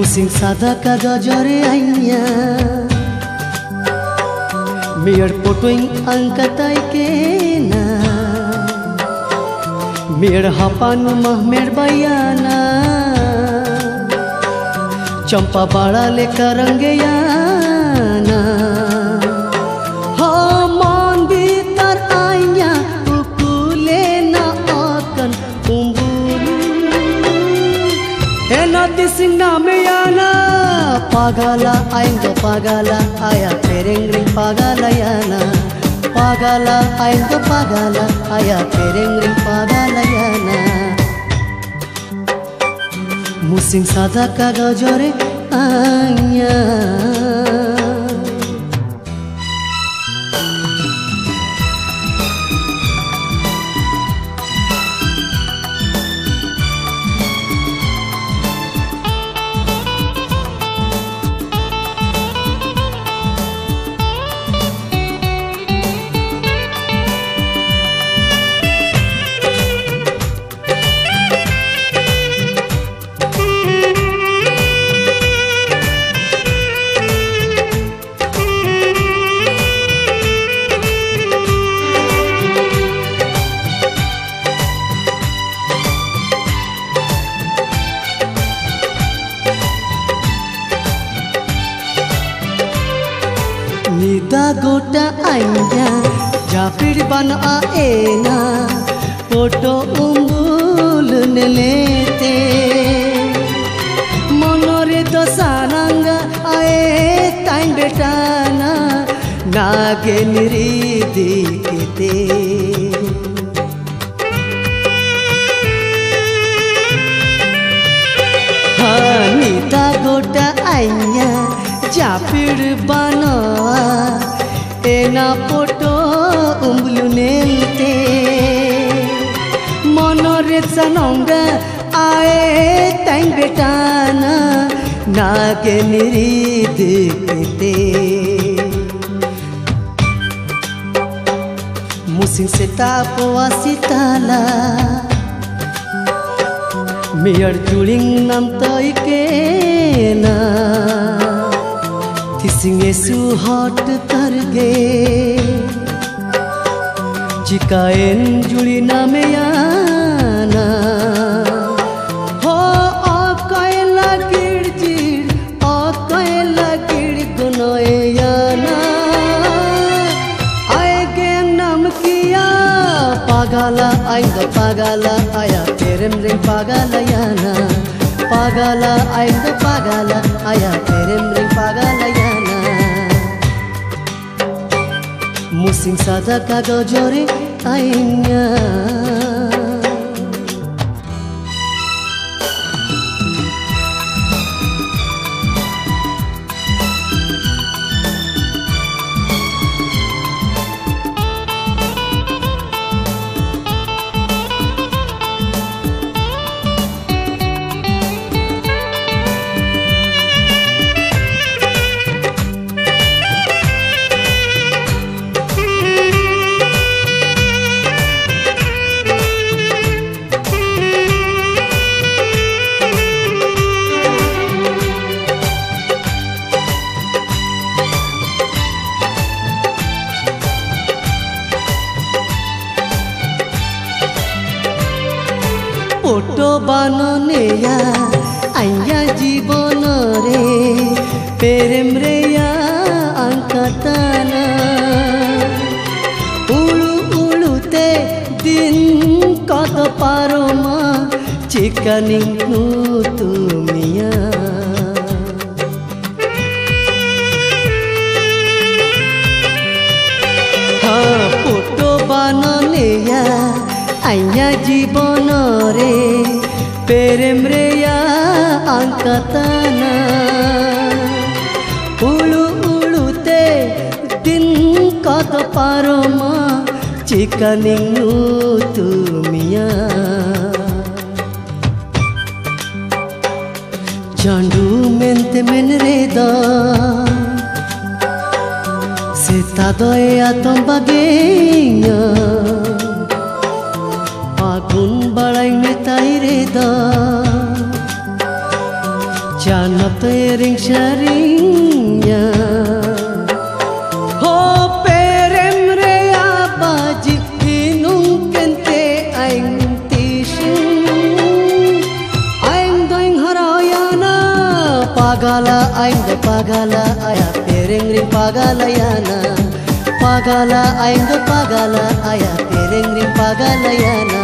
Musing sada kagajore ainya Mir potoing angkatai kena Mir hapan mahmer bayana Champa bada le karangeyana Ha man bitar ainya ukule na akan umbulu Ena dising nameyana Pagala aingo pagala aya perengring pagala yana Pagala aingo pagala aya perengring pagala yana Musing sada kagajore anya Nida gota anya japir bana aena foto umbul nelete monore to sananga ae tain betana nage niridi kete ha nida gota anya japir bana ena foto umbulu nelte monore sanonga ae tain betana nage niridi kete musing setapo asitala miyar juling nam toikena Tising esu hot targe Jikaen juli nameyana Ho akaila girjir akaila gir gunoyana Aege nam kiya pagala ainga pagala aya terem ring pagala yana Pagala ainga pagala aya terem ring pagala yana Musing sada kagajore ainya photo बाननेया आइया जीवन रे प्रेम रेया अंकताना उलु उलुते दिन कत पारोमा चिकनिंगनु तुमिया हाँ photo बाननेया आइया जीवन रे प्रेम रेया अंकताना उलु उलुते दिन कत पारोमा चिकनिंगनु तुमिया चांडू मेंते मेनरेदा सेता दोया तुम बगेया Agun balai me taireda Janap tering sharingnya ho perem re abaji hinung kente aing tising aing doing harayana pagala aing do pagala aya pereng ring pagalayana pagala aing do pagala aya pereng ring pagalayana